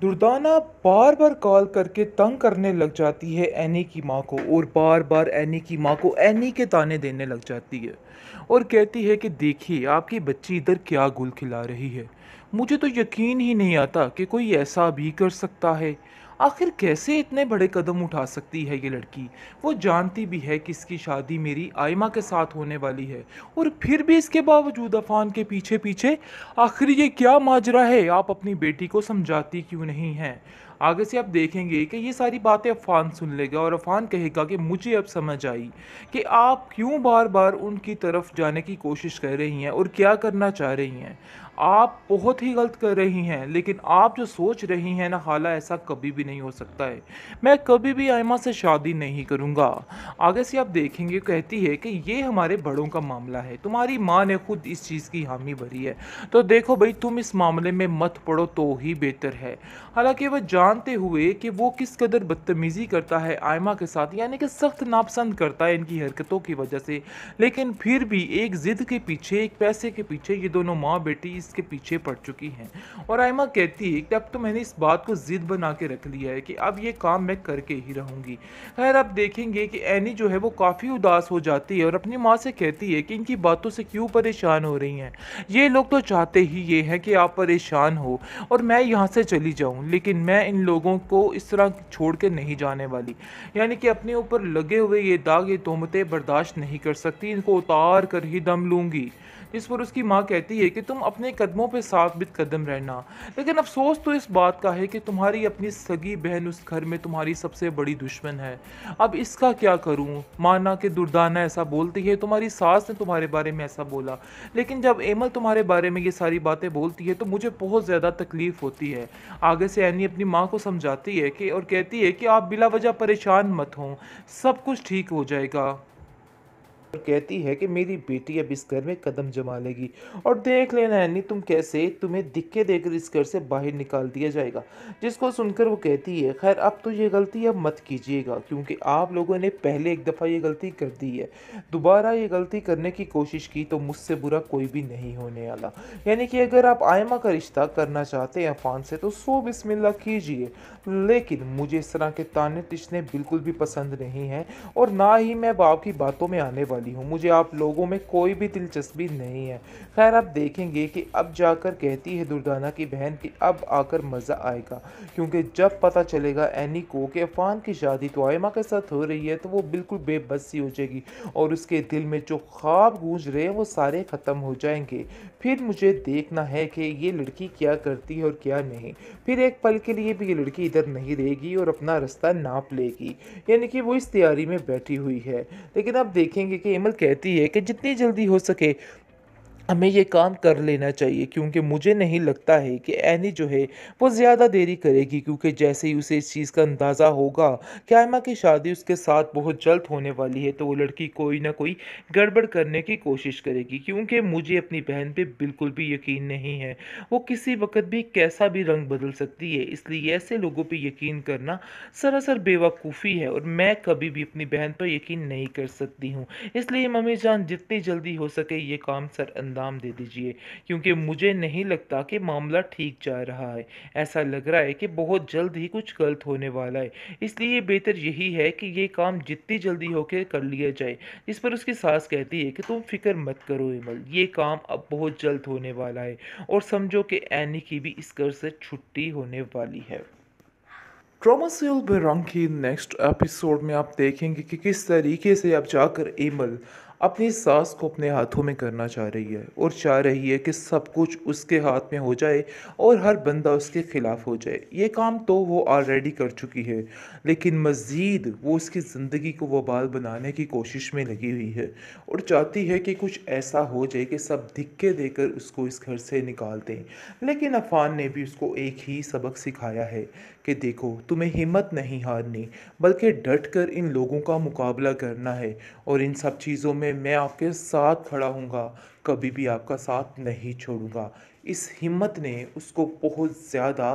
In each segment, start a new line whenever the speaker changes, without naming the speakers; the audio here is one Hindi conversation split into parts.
दुर्दाना बार बार कॉल करके तंग करने लग जाती है एनी की माँ को और बार बार एनी की माँ को एनी के ताने देने लग जाती है और कहती है कि देखिए आपकी बच्ची इधर क्या गुल खिला रही है। मुझे तो यकीन ही नहीं आता कि कोई ऐसा भी कर सकता है। आखिर कैसे इतने बड़े कदम उठा सकती है ये लड़की। वो जानती भी है कि इसकी शादी मेरी आयमा के साथ होने वाली है और फिर भी इसके बावजूद अफान के पीछे पीछे। आखिर ये क्या माजरा है, आप अपनी बेटी को समझाती क्यों नहीं हैं। आगे से आप देखेंगे कि ये सारी बातें अफान सुन लेगा और अफान कहेगा कि मुझे अब समझ आई कि आप क्यों बार बार उनकी तरफ जाने की कोशिश कर रही हैं और क्या करना चाह रही हैं। आप बहुत ही गलत कर रही हैं, लेकिन आप जो सोच रही हैं ना हाला, ऐसा कभी भी नहीं हो सकता है। मैं कभी भी आयमा से शादी नहीं करूँगा। आगे से आप देखेंगे कहती है कि ये हमारे बड़ों का मामला है, तुम्हारी माँ ने खुद इस चीज़ की हामी भरी है, तो देखो भाई तुम इस मामले में मत पड़ो तो ही बेहतर है। हालांकि वह जानते हुए कि वो किस कदर बदतमीज़ी करता है आयमा के साथ, यानी कि सख्त नापसंद करता है इनकी हरकतों की वजह से, लेकिन फिर भी एक ज़िद के पीछे, एक पैसे के पीछे ये दोनों माँ बेटी इसके पीछे पड़ चुकी हैं। और आयमा कहती है कि अब तो मैंने इस बात को ज़िद बना के रख लिया है कि अब ये काम मैं करके ही रहूँगी। खैर आप देखेंगे कि एनी जो है वो काफ़ी उदास हो जाती है और अपनी माँ से कहती है कि इनकी बातों से क्यों परेशान हो रही हैं। ये लोग तो चाहते ही ये हैं कि आप परेशान हो और मैं यहाँ से चली जाऊँ, लेकिन मैं इन लोगों को इस तरह छोड़ के नहीं जाने वाली। यानी कि अपने ऊपर लगे हुए ये दाग, ये तोहमतें बर्दाश्त नहीं कर सकती, इनको उतार कर ही दम लूँगी। इस पर उसकी माँ कहती है कि तुम अपने कदमों पे साबित कदम रहना, लेकिन अफसोस तो इस बात का है कि तुम्हारी अपनी सगी बहन उस घर में तुम्हारी सबसे बड़ी दुश्मन है। अब इसका क्या करूं। माना कि दुर्दाना ऐसा बोलती है, तुम्हारी सास ने तुम्हारे बारे में ऐसा बोला, लेकिन जब एमल तुम्हारे बारे में ये सारी बातें बोलती है तो मुझे बहुत ज़्यादा तकलीफ होती है। आगे से एनी अपनी माँ को समझाती है कि और कहती है कि आप बिला वजह परेशान मत हों, सब कुछ ठीक हो जाएगा। और कहती है कि मेरी बेटी अब इस घर में कदम जमा लेगी और देख लेना एनी तुम कैसे तुम्हें दिक्के देकर इस घर से बाहर निकाल दिया जाएगा। जिसको सुनकर वो कहती है खैर अब तो ये गलती अब मत कीजिएगा, क्योंकि आप लोगों ने पहले एक दफ़ा ये गलती कर दी है, दोबारा ये गलती करने की कोशिश की तो मुझसे बुरा कोई भी नहीं होने वाला। यानी कि अगर आप आयमा का रिश्ता करना चाहते हैं अफान से तो सो बिस्मिल्लाह कीजिए, लेकिन मुझे इस तरह के ताने तिश्ने बिल्कुल भी पसंद नहीं हैं और ना ही मैं बाप की बातों में आने वाली हूँ। मुझे आप लोगों में कोई भी दिलचस्पी नहीं है। खैर आप देखेंगे कि अब जाकर कहती है दुर्दाना की बहन कि अब आकर मज़ा आएगा, क्योंकि जब पता चलेगा एनी को कि अफान की शादी तो आयमा के साथ हो रही है तो वो बिल्कुल बेबस सी हो जाएगी और उसके दिल में जो ख्वाब गूंज रहे हैं वो सारे ख़त्म हो जाएंगे। फिर मुझे देखना है कि ये लड़की क्या करती है और क्या नहीं। फिर एक पल के लिए भी ये लड़की इधर नहीं रहेगी और अपना रास्ता नाप लेगी। यानी कि वो इस तैयारी में बैठी हुई है। लेकिन आप देखेंगे कि एमल कहती है कि जितनी जल्दी हो सके हमें ये काम कर लेना चाहिए, क्योंकि मुझे नहीं लगता है कि एनी जो है वो ज़्यादा देरी करेगी, क्योंकि जैसे ही उसे इस चीज़ का अंदाज़ा होगा कि आयमा की शादी उसके साथ बहुत जल्द होने वाली है तो वो लड़की कोई ना कोई गड़बड़ करने की कोशिश करेगी, क्योंकि मुझे अपनी बहन पे बिल्कुल भी यकीन नहीं है। वो किसी वक्त भी कैसा भी रंग बदल सकती है, इसलिए ऐसे लोगों पे यकीन करना सरासर बेवकूफ़ी है और मैं कभी भी अपनी बहन पर यकीन नहीं कर सकती हूँ। इसलिए मम्मी जान जितनी जल्दी हो सके ये काम सर अंजाम दे दीजिए, क्योंकि मुझे नहीं लगता कि मामला ठीक जा रहा है। ऐसा लग रहा है कि बहुत जल्द ही कुछ गलत होने वाला है, इसलिए बेहतर यही है कि ये काम जितनी जल्दी होके कर लिया जाए। इस पर उसकी सास कहती है कि तुम फिक्र मत करो इमल, ये काम अब बहुत जल्द होने वाला है और समझो कि एनी की भी इस घर से छुट्टी होने वाली है। ड्रामा सीरियल बेरंग की नेक्स्ट एपिसोड में आप देखेंगे कि किस तरीके से अब जाकर एमल अपनी सास को अपने हाथों में करना चाह रही है और चाह रही है कि सब कुछ उसके हाथ में हो जाए और हर बंदा उसके खिलाफ हो जाए। ये काम तो वो ऑलरेडी कर चुकी है, लेकिन मज़ीद वो उसकी ज़िंदगी को वबाल बनाने की कोशिश में लगी हुई है और चाहती है कि कुछ ऐसा हो जाए कि सब धिक्के देकर उसको इस घर से निकाल दें। लेकिन अफान ने भी उसको एक ही सबक सिखाया है कि देखो तुम्हें हिम्मत नहीं हारनी, बल्कि डट कर इन लोगों का मुकाबला करना है और इन सब चीज़ों में मैं आपके साथ खड़ा हूँगा, कभी भी आपका साथ नहीं छोड़ूंगा। इस हिम्मत ने उसको बहुत ज़्यादा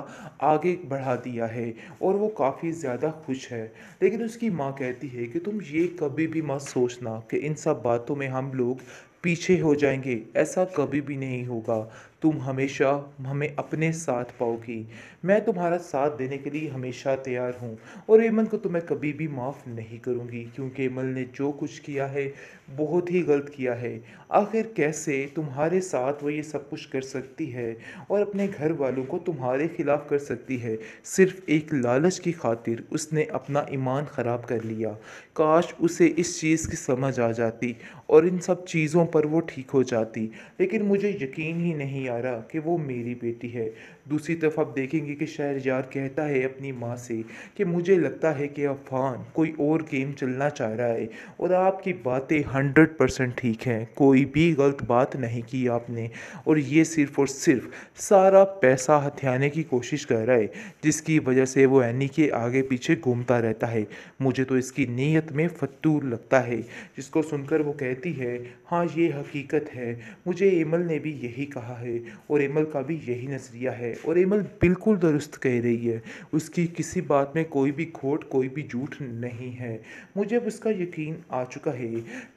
आगे बढ़ा दिया है और वो काफ़ी ज़्यादा खुश है। लेकिन उसकी माँ कहती है कि तुम ये कभी भी मत सोचना कि इन सब बातों में हम लोग पीछे हो जाएंगे, ऐसा कभी भी नहीं होगा। तुम हमेशा हमें अपने साथ पाओगी। मैं तुम्हारा साथ देने के लिए हमेशा तैयार हूँ और एमन को तो मैं कभी भी माफ़ नहीं करूँगी, क्योंकि एमन ने जो कुछ किया है बहुत ही गलत किया है। आखिर कैसे तुम्हारे साथ वो ये सब कुछ कर सकती है और अपने घर वालों को तुम्हारे खिलाफ कर सकती है? सिर्फ एक लालच की खातिर उसने अपना ईमान ख़राब कर लिया। काश उसे इस चीज़ की समझ आ जाती और इन सब चीज़ों पर वो ठीक हो जाती, लेकिन मुझे यकीन ही नहीं आ रहा कि वो मेरी बेटी है। दूसरी तरफ आप देखेंगे कि शहरयार कहता है अपनी माँ से कि मुझे लगता है कि अफ़ान कोई और गेम चलना चाह रहा है, और आपकी बातें 100% ठीक हैं, कोई भी गलत बात नहीं की आपने, और ये सिर्फ़ और सिर्फ सारा पैसा हथियाने की कोशिश कर रहा है, जिसकी वजह से वो एनी के आगे पीछे घूमता रहता है। मुझे तो इसकी नीयत में फतूर लगता है। जिसको सुनकर वो कहती है, हाँ ये हकीकत है, मुझे एमल ने भी यही कहा है और एमल का भी यही नज़रिया है, और एमल बिल्कुल दुरुस्त कह रही है। उसकी किसी बात में कोई भी खोट, कोई भी झूठ नहीं है। मुझे अब उसका यकीन आ चुका है।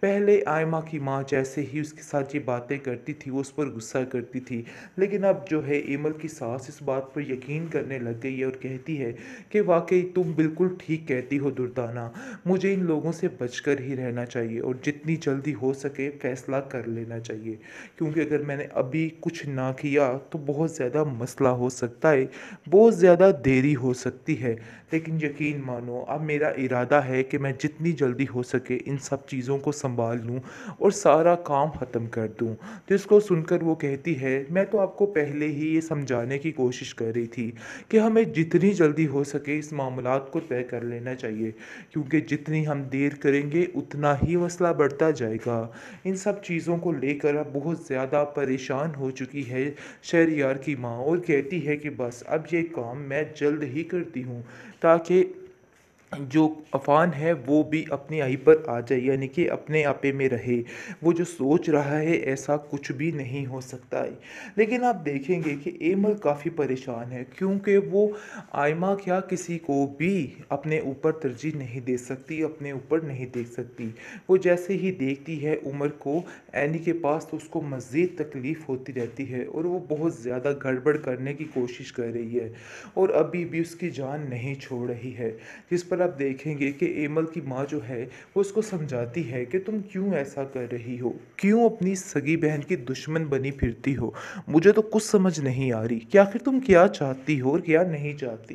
पहले आयमा की माँ जैसे ही उसके साथ ये बातें करती थी वो उस पर गुस्सा करती थी, लेकिन अब जो है एमल की सास इस बात पर यकीन करने लग गई है और कहती है कि वाकई तुम बिल्कुल ठीक कहती हो दुर्दाना, मुझे इन लोगों से बचकर ही रहना चाहिए और जितनी जल्दी हो सके फ़ैसला कर लेना चाहिए, क्योंकि अगर मैंने अभी कुछ ना किया तो बहुत ज़्यादा मसला हो सकता है, बहुत ज़्यादा देरी हो सकती है। लेकिन यकीन मानो अब मेरा इरादा है कि मैं जितनी जल्दी हो सके इन सब चीज़ों को संभाल लूँ और सारा काम ख़त्म कर दूँ। तो इसको सुनकर वो कहती है, मैं तो आपको पहले ही ये समझाने की कोशिश कर रही थी कि हमें जितनी जल्दी हो सके इस मामलात को तय कर लेना चाहिए, क्योंकि जितनी हम देर करेंगे उतना ही मसला बढ़ता जाएगा। इन सब चीज़ों को लेकर अब बहुत ज़्यादा परेशान हो चुकी है शहरयार की माँ, और कहती है कि बस अब ये काम मैं जल्द ही करती हूँ, ताकि जो अफ़ान है वो भी अपनी आई पर आ जाए, यानी कि अपने आपे में रहे। वो जो सोच रहा है ऐसा कुछ भी नहीं हो सकता है। लेकिन आप देखेंगे कि एमल काफ़ी परेशान है, क्योंकि वो आयमा क्या किसी को भी अपने ऊपर तरजीह नहीं दे सकती, अपने ऊपर नहीं देख सकती। वो जैसे ही देखती है उमर को एनी के पास, तो उसको मज़ीद तकलीफ़ होती रहती है और वो बहुत ज़्यादा गड़बड़ करने की कोशिश कर रही है और अभी भी उसकी जान नहीं छोड़ रही है। जिस पर आप देखेंगे कि एमल की माँ जो है वो उसको समझाती है कि तुम क्यों ऐसा कर रही हो, क्यों अपनी सगी बहन की दुश्मन बनी फिरती हो। मुझे तो कुछ समझ नहीं आ रही कि आखिर तुम क्या चाहती हो और क्या नहीं चाहती।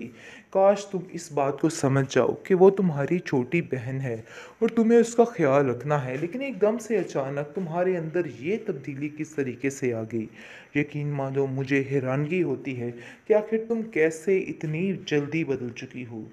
काश तुम इस बात को समझ जाओ कि वो तुम्हारी छोटी बहन है और तुम्हें उसका ख्याल रखना है, लेकिन एकदम से अचानक तुम्हारे अंदर ये तब्दीली किस तरीके से आ गई। यकीन मानो मुझे हैरानगी होती है कि आखिर तुम कैसे इतनी जल्दी बदल चुकी हो।